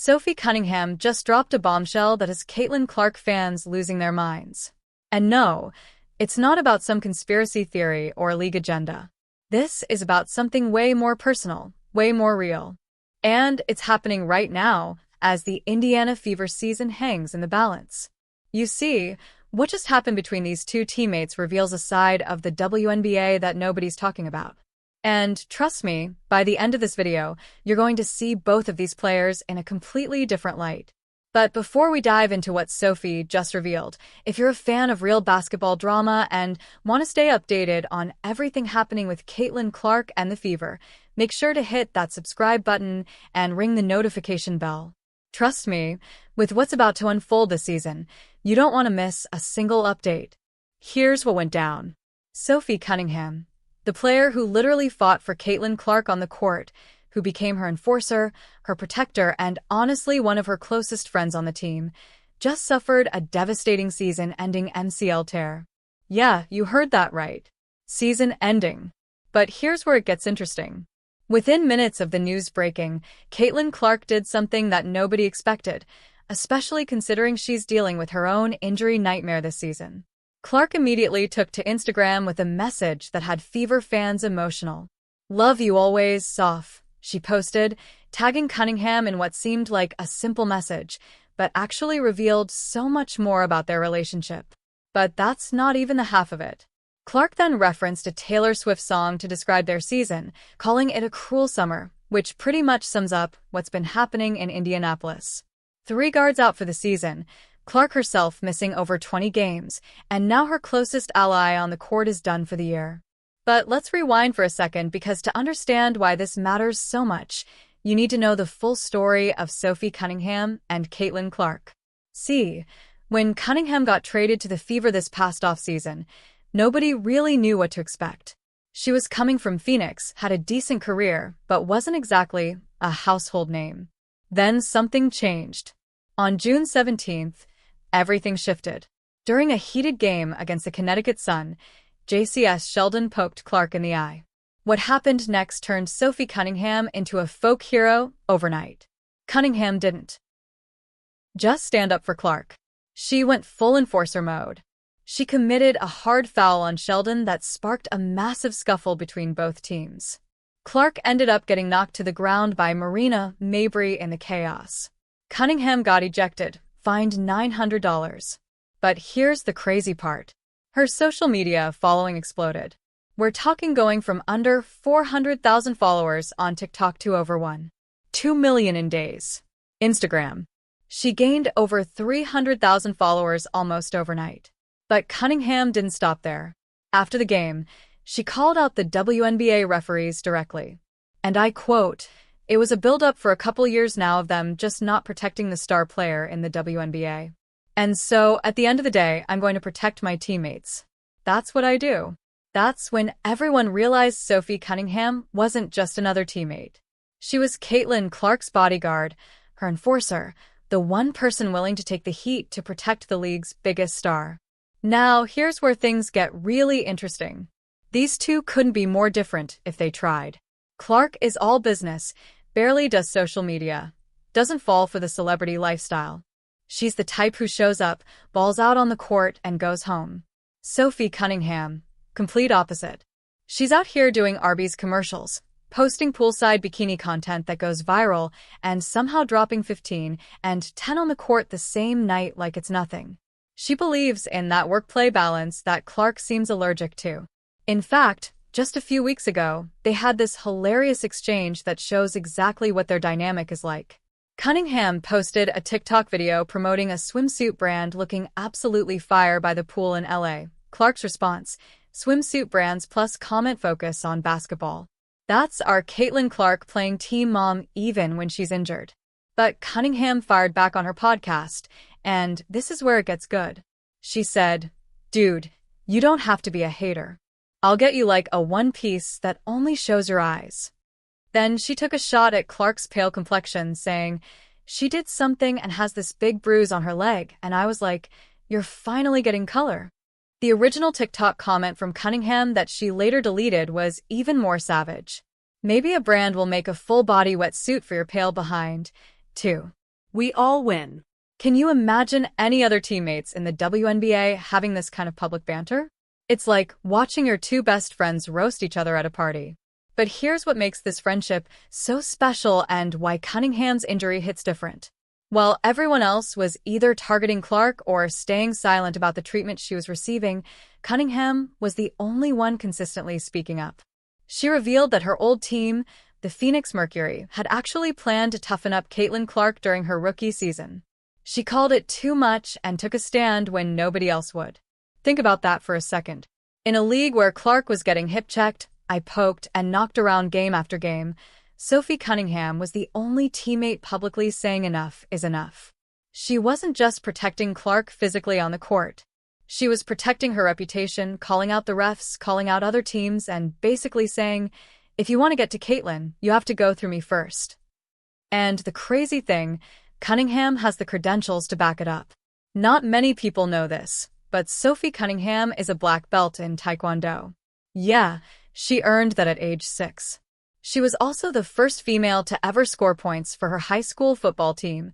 Sophie Cunningham just dropped a bombshell that has CaitlinClark fans losing their minds. And no, it's not about some conspiracy theory or league agenda. This is about something way more personal, way more real. And it's happening right now, as the Indiana Fever season hangs in the balance. You see, what just happened between these two teammates reveals a side of the WNBA that nobody's talking about. And trust me, by the end of this video, you're going to see both of these players in a completely different light. But before we dive into what Sophie just revealed, if you're a fan of real basketball drama and want to stay updated on everything happening with CaitlinClark and the Fever, make sure to hit that subscribe button and ring the notification bell. Trust me, with what's about to unfold this season, you don't want to miss a single update. Here's what went down. Sophie Cunningham, the player who literally fought for CaitlinClark on the court, who became her enforcer, her protector, and honestly one of her closest friends on the team, just suffered a devastating season-ending MCL tear. Yeah, you heard that right. Season-ending. But here's where it gets interesting. Within minutes of the news breaking, CaitlinClark did something that nobody expected, especially considering she's dealing with her own injury nightmare this season. Clark immediately took to Instagram with a message that had Fever fans emotional. "Love you always, Soph," she posted, tagging Cunningham in what seemed like a simple message, but actually revealed so much more about their relationship. But that's not even the half of it. Clark then referenced a Taylor Swift song to describe their season, calling it a cruel summer, which pretty much sums up what's been happening in Indianapolis. 3 guards out for the season, Clark herself missing over 20 games, and now her closest ally on the court is done for the year. But let's rewind for a second, because to understand why this matters so much, you need to know the full story of Sophie Cunningham and CaitlinClark. See, when Cunningham got traded to the Fever this past offseason, nobody really knew what to expect. She was coming from Phoenix, had a decent career, but wasn't exactly a household name. Then something changed. On June 17th, everything shifted. During a heated game against the Connecticut Sun, JCS Sheldon poked Clark in the eye. What happened next turned Sophie Cunningham into a folk hero overnight. Cunningham didn't just stand up for Clark. She went full enforcer mode. She committed a hard foul on Sheldon that sparked a massive scuffle between both teams. Clark ended up getting knocked to the ground by Marina Mabrey in the chaos. Cunningham got ejected, fined $900. But here's the crazy part. Her social media following exploded. We're talking going from under 400,000 followers on TikTok to over 1.2 million in days. Instagram. She gained over 300,000 followers almost overnight. But Cunningham didn't stop there. After the game, she called out the WNBA referees directly. And I quote, "It was a build-up for a couple years now of them just not protecting the star player in the WNBA. And so, at the end of the day, I'm going to protect my teammates. That's what I do." That's when everyone realized Sophie Cunningham wasn't just another teammate. She was CaitlinClark's bodyguard, her enforcer, the one person willing to take the heat to protect the league's biggest star. Now, here's where things get really interesting. These two couldn't be more different if they tried. Clark is all business, barely does social media, doesn't fall for the celebrity lifestyle. She's the type who shows up, balls out on the court, and goes home. Sophie Cunningham, complete opposite. She's out here doing Arby's commercials, posting poolside bikini content that goes viral, and somehow dropping 15 and 10 on the court the same night like it's nothing. She believes in that work-play balance that Clark seems allergic to. In fact, just a few weeks ago, they had this hilarious exchange that shows exactly what their dynamic is like. Cunningham posted a TikTok video promoting a swimsuit brand looking absolutely fire by the pool in LA. Clark's response, "Swimsuit brands plus comment focus on basketball." That's our CaitlinClark playing team mom even when she's injured. But Cunningham fired back on her podcast, and this is where it gets good. She said, "Dude, you don't have to be a hater. I'll get you like a one piece that only shows your eyes." Then she took a shot at Clark's pale complexion, saying, "She did something and has this big bruise on her leg," and I was like, "You're finally getting color." The original TikTok comment from Cunningham that she later deleted was even more savage. "Maybe a brand will make a full-body wetsuit for your pale behind, too." We all win. Can you imagine any other teammates in the WNBA having this kind of public banter? It's like watching your two best friends roast each other at a party. But here's what makes this friendship so special and why Cunningham's injury hits different. While everyone else was either targeting Clark or staying silent about the treatment she was receiving, Cunningham was the only one consistently speaking up. She revealed that her old team, the Phoenix Mercury, had actually planned to toughen up CaitlinClark during her rookie season. She called it too much and took a stand when nobody else would. Think about that for a second. In a league where Clark was getting hip-checked, eye-poked, and knocked around game after game, Sophie Cunningham was the only teammate publicly saying enough is enough. She wasn't just protecting Clark physically on the court. She was protecting her reputation, calling out the refs, calling out other teams, and basically saying, if you want to get to Caitlin, you have to go through me first. And the crazy thing, Cunningham has the credentials to back it up. Not many people know this, but Sophie Cunningham is a black belt in Taekwondo. Yeah, she earned that at age 6. She was also the first female to ever score points for her high school football team,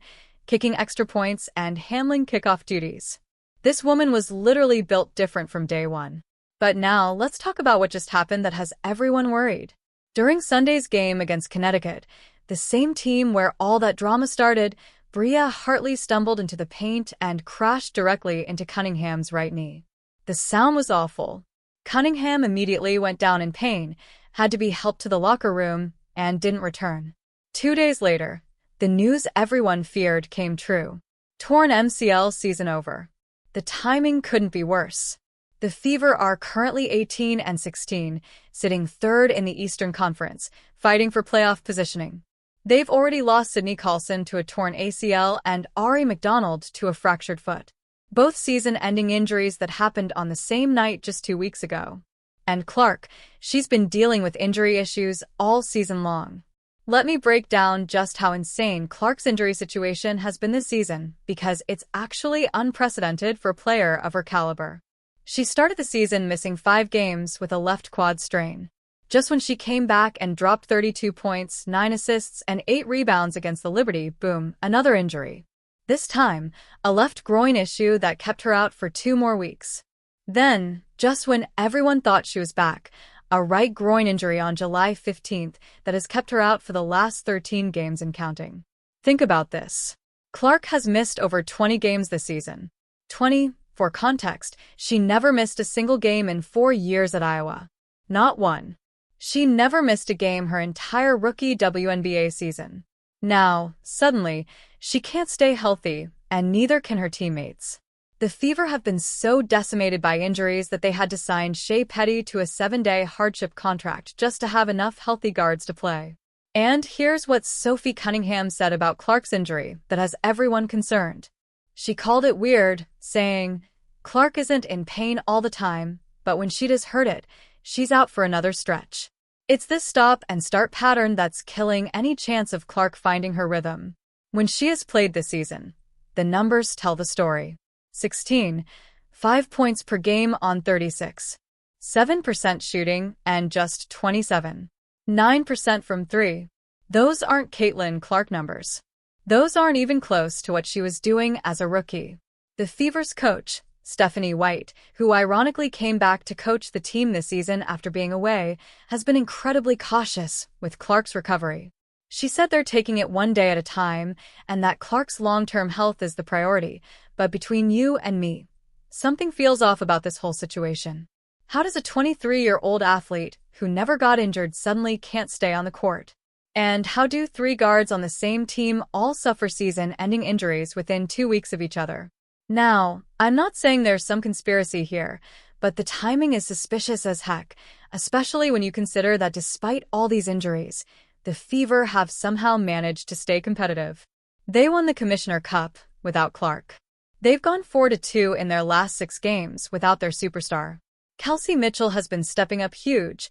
kicking extra points and handling kickoff duties. This woman was literally built different from day one. But now, let's talk about what just happened that has everyone worried. During Sunday's game against Connecticut, the same team where all that drama started, Bria Hartley stumbled into the paint and crashed directly into Cunningham's right knee. The sound was awful. Cunningham immediately went down in pain, had to be helped to the locker room, and didn't return. 2 days later, the news everyone feared came true. Torn MCL, season over. The timing couldn't be worse. The Fever are currently 18 and 16, sitting third in the Eastern Conference, fighting for playoff positioning. They've already lost Sydney Carlson to a torn ACL and Ari McDonald to a fractured foot. Both season-ending injuries that happened on the same night just 2 weeks ago. And Clark, she's been dealing with injury issues all season long. Let me break down just how insane Clark's injury situation has been this season, because it's actually unprecedented for a player of her caliber. She started the season missing 5 games with a left quad strain. Just when she came back and dropped 32 points, 9 assists, and 8 rebounds against the Liberty, boom, another injury. This time, a left groin issue that kept her out for 2 more weeks. Then, just when everyone thought she was back, a right groin injury on July 15th that has kept her out for the last 13 games and counting. Think about this. Clark has missed over 20 games this season. 20, for context, she never missed a single game in 4 years at Iowa. Not one. She never missed a game her entire rookie WNBA season. Now, suddenly, she can't stay healthy, and neither can her teammates. The Fever have been so decimated by injuries that they had to sign Shea Petty to a 7-day hardship contract just to have enough healthy guards to play. And here's what Sophie Cunningham said about Clark's injury that has everyone concerned. She called it weird, saying, Clark isn't in pain all the time, but when she does hurt it, she's out for another stretch. It's this stop-and-start pattern that's killing any chance of Clark finding her rhythm. When she has played this season, the numbers tell the story. 16, 5 points per game on 36, 7% shooting, and just 27, 9% from 3. Those aren't CaitlinClark numbers. Those aren't even close to what she was doing as a rookie. The Fever's coach, Stephanie White, who ironically came back to coach the team this season after being away, has been incredibly cautious with Clark's recovery. She said they're taking it one day at a time and that Clark's long-term health is the priority, but between you and me, something feels off about this whole situation. How does a 23-year-old athlete who never got injured suddenly can't stay on the court? And how do 3 guards on the same team all suffer season-ending injuries within 2 weeks of each other? Now, I'm not saying there's some conspiracy here, but the timing is suspicious as heck, especially when you consider that despite all these injuries, the Fever have somehow managed to stay competitive. They won the Commissioner Cup without Clark. They've gone 4-2 in their last 6 games without their superstar. Kelsey Mitchell has been stepping up huge,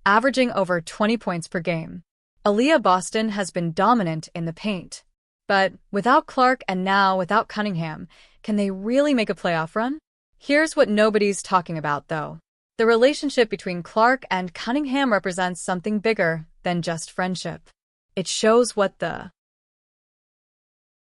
averaging over 20 points per game. Aaliyah Boston has been dominant in the paint. But without Clark and now without Cunningham, can they really make a playoff run? Here's what nobody's talking about, though. The relationship between Clark and Cunningham represents something bigger than just friendship. It shows what the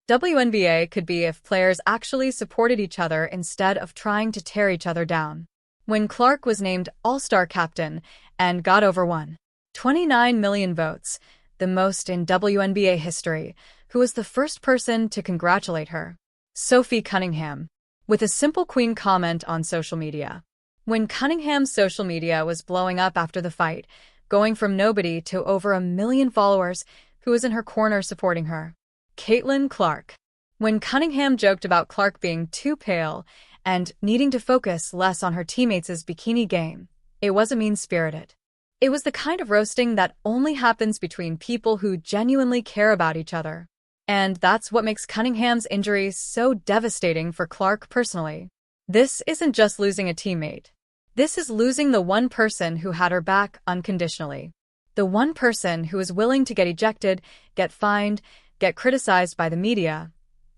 WNBA could be if players actually supported each other instead of trying to tear each other down. When Clark was named All-Star Captain and got over 1.29 million votes, the most in WNBA history, who was the first person to congratulate her? Sophie Cunningham, with a simple Queen comment on social media. When Cunningham's social media was blowing up after the fight, going from nobody to over 1 million followers, who was in her corner supporting her? CaitlinClark. When Cunningham joked about Clark being too pale and needing to focus less on her teammates' bikini game, it wasn't mean-spirited. It was the kind of roasting that only happens between people who genuinely care about each other. And that's what makes Cunningham's injury so devastating for Clark personally. This isn't just losing a teammate. This is losing the one person who had her back unconditionally. The one person who is willing to get ejected, get fined, get criticized by the media,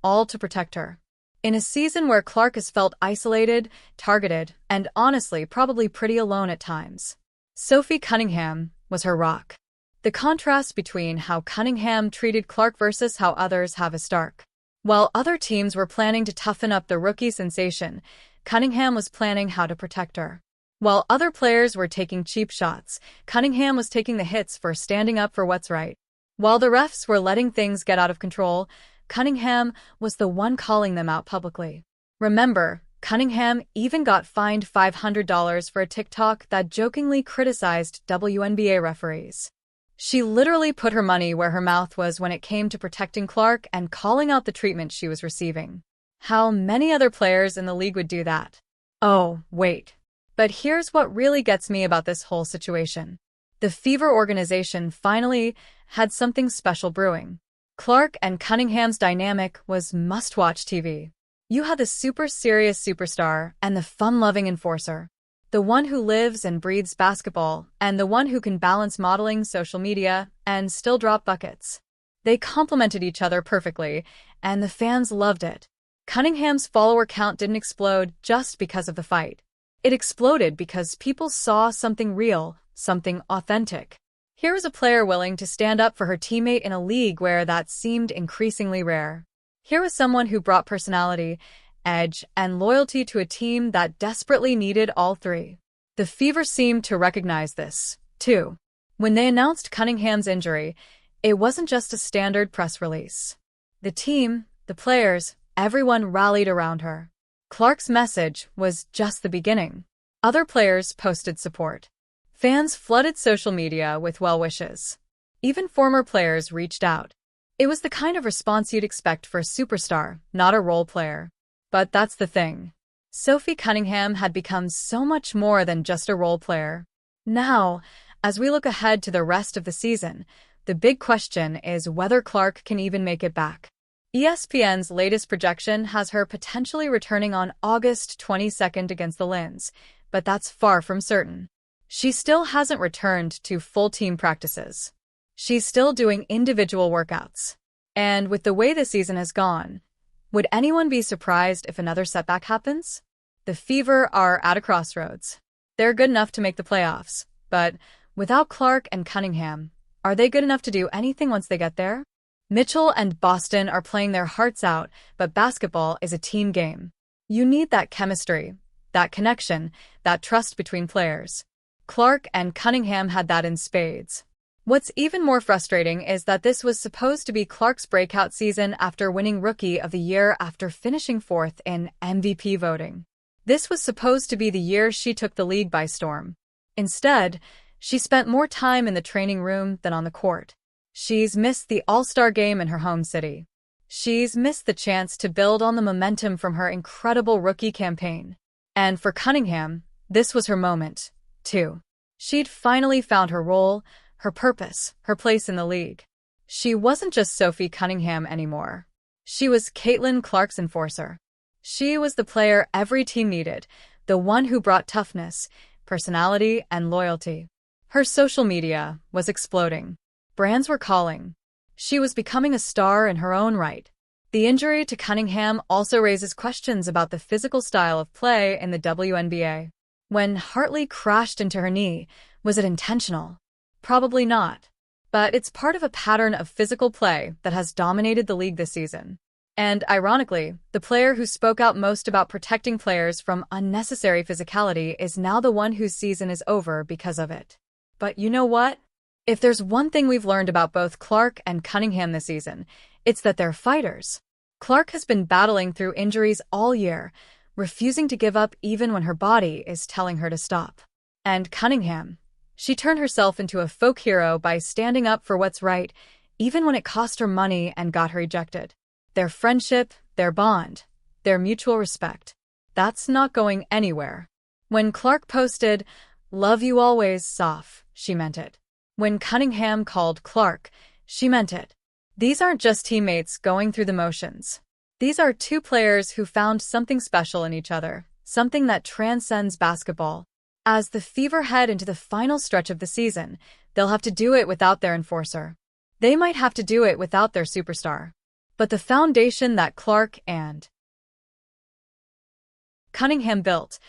all to protect her. In a season where Clark has felt isolated, targeted, and honestly probably pretty alone at times, Sophie Cunningham was her rock. The contrast between how Cunningham treated Clark versus how others have is stark. While other teams were planning to toughen up the rookie sensation, Cunningham was planning how to protect her. While other players were taking cheap shots, Cunningham was taking the hits for standing up for what's right. While the refs were letting things get out of control, Cunningham was the one calling them out publicly. Remember, Cunningham even got fined $500 for a TikTok that jokingly criticized WNBA referees. She literally put her money where her mouth was when it came to protecting Clark and calling out the treatment she was receiving. How many other players in the league would do that? Oh, wait. But here's what really gets me about this whole situation. The Fever organization finally had something special brewing. Clark and Cunningham's dynamic was must-watch TV. You had the super serious superstar and the fun-loving enforcer. The one who lives and breathes basketball, and the one who can balance modeling, social media, and still drop buckets. They complemented each other perfectly, and the fans loved it. Cunningham's follower count didn't explode just because of the fight. It exploded because people saw something real, something authentic. Here was a player willing to stand up for her teammate in a league where that seemed increasingly rare. Here was someone who brought personality, edge, and loyalty to a team that desperately needed all three. The Fever seemed to recognize this, too. When they announced Cunningham's injury, it wasn't just a standard press release. The team, the players, everyone rallied around her. Clark's message was just the beginning. Other players posted support. Fans flooded social media with well wishes. Even former players reached out. It was the kind of response you'd expect for a superstar, not a role player. But that's the thing. Sophie Cunningham had become so much more than just a role player. Now, as we look ahead to the rest of the season, the big question is whether Clark can even make it back. ESPN's latest projection has her potentially returning on August 22nd against the Lynx, but that's far from certain. She still hasn't returned to full team practices. She's still doing individual workouts. And with the way the season has gone, would anyone be surprised if another setback happens? The Fever are at a crossroads. They're good enough to make the playoffs, but without Clark and Cunningham, are they good enough to do anything once they get there? Mitchell and Boston are playing their hearts out, but basketball is a team game. You need that chemistry, that connection, that trust between players. Clark and Cunningham had that in spades. What's even more frustrating is that this was supposed to be Clark's breakout season after winning Rookie of the Year after finishing fourth in MVP voting. This was supposed to be the year she took the league by storm. Instead, she spent more time in the training room than on the court. She's missed the All-Star game in her home city. She's missed the chance to build on the momentum from her incredible rookie campaign. And for Cunningham, this was her moment, too. She'd finally found her role, her purpose, her place in the league. She wasn't just Sophie Cunningham anymore. She was CaitlinClark's enforcer. She was the player every team needed, the one who brought toughness, personality, and loyalty. Her social media was exploding. Brands were calling. She was becoming a star in her own right. The injury to Cunningham also raises questions about the physical style of play in the WNBA. When Hartley crashed into her knee, was it intentional? Probably not. But it's part of a pattern of physical play that has dominated the league this season. And ironically, the player who spoke out most about protecting players from unnecessary physicality is now the one whose season is over because of it. But you know what? If there's one thing we've learned about both Clark and Cunningham this season, it's that they're fighters. Clark has been battling through injuries all year, refusing to give up even when her body is telling her to stop. And Cunningham, she turned herself into a folk hero by standing up for what's right, even when it cost her money and got her ejected. Their friendship, their bond, their mutual respect, that's not going anywhere. When Clark posted, "Love you always, Soph," she meant it. When Cunningham called Clark, she meant it. These aren't just teammates going through the motions. These are two players who found something special in each other, something that transcends basketball. As the Fever head into the final stretch of the season, they'll have to do it without their enforcer. They might have to do it without their superstar. But the foundation that Clark and Cunningham built,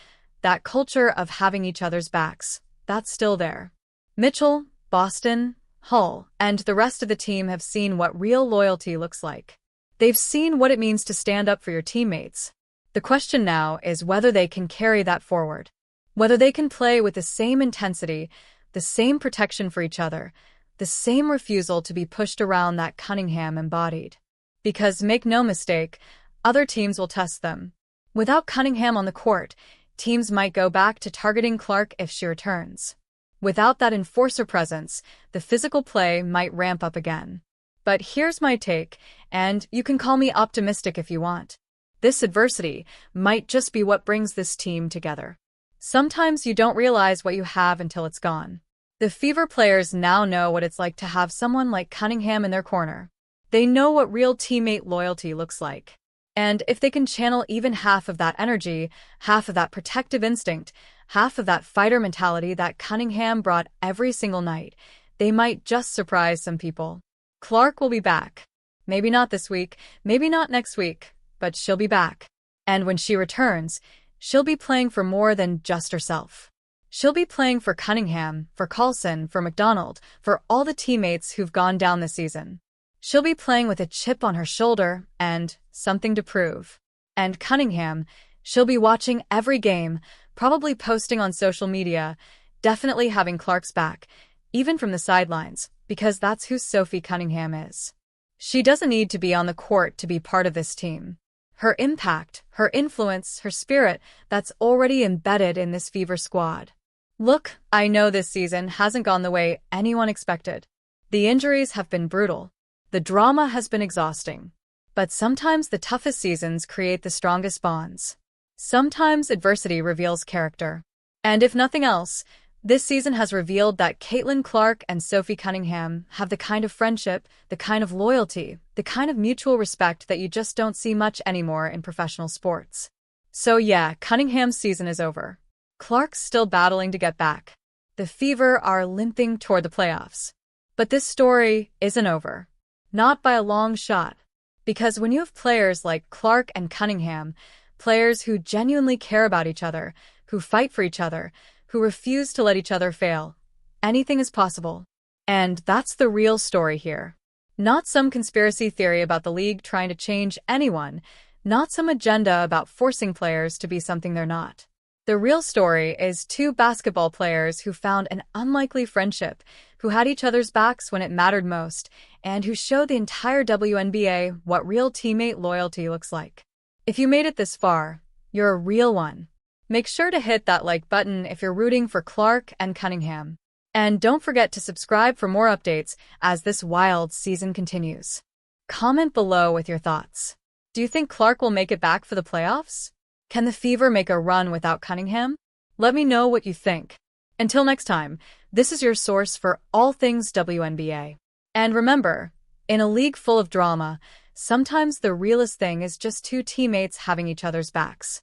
that culture of having each other's backs, that's still there. Mitchell, Boston, Hull, and the rest of the team have seen what real loyalty looks like. They've seen what it means to stand up for your teammates. The question now is whether they can carry that forward. Whether they can play with the same intensity, the same protection for each other, the same refusal to be pushed around that Cunningham embodied. Because, make no mistake, other teams will test them. Without Cunningham on the court, teams might go back to targeting Clark if she returns. Without that enforcer presence, the physical play might ramp up again. But here's my take, and you can call me optimistic if you want. This adversity might just be what brings this team together. Sometimes you don't realize what you have until it's gone. The Fever players now know what it's like to have someone like Cunningham in their corner. They know what real teammate loyalty looks like. And if they can channel even half of that energy, half of that protective instinct, half of that fighter mentality that Cunningham brought every single night, they might just surprise some people. Clark will be back. Maybe not this week, maybe not next week, but she'll be back. And when she returns, she'll be playing for more than just herself. She'll be playing for Cunningham, for Carlson, for McDonald, for all the teammates who've gone down this season. She'll be playing with a chip on her shoulder and something to prove. And Cunningham, she'll be watching every game, probably posting on social media, definitely having Clark's back, even from the sidelines, because that's who Sophie Cunningham is. She doesn't need to be on the court to be part of this team. Her impact, her influence, her spirit, that's already embedded in this Fever squad. Look, I know this season hasn't gone the way anyone expected. The injuries have been brutal. The drama has been exhausting. But sometimes the toughest seasons create the strongest bonds. Sometimes adversity reveals character. And if nothing else, this season has revealed that CaitlinClark and Sophie Cunningham have the kind of friendship, the kind of loyalty, the kind of mutual respect that you just don't see much anymore in professional sports. So yeah, Cunningham's season is over. Clark's still battling to get back. The Fever are limping toward the playoffs. But this story isn't over. Not by a long shot. Because when you have players like Clark and Cunningham, players who genuinely care about each other, who fight for each other, who refuse to let each other fail, anything is possible. And that's the real story here. Not some conspiracy theory about the league trying to change anyone, not some agenda about forcing players to be something they're not. The real story is two basketball players who found an unlikely friendship, who had each other's backs when it mattered most, and who showed the entire WNBA what real teammate loyalty looks like. If you made it this far, you're a real one. Make sure to hit that like button if you're rooting for Clark and Cunningham. And don't forget to subscribe for more updates as this wild season continues. Comment below with your thoughts. Do you think Clark will make it back for the playoffs? Can the Fever make a run without Cunningham? Let me know what you think. Until next time, this is your source for all things WNBA. And remember, in a league full of drama, sometimes the realest thing is just two teammates having each other's backs.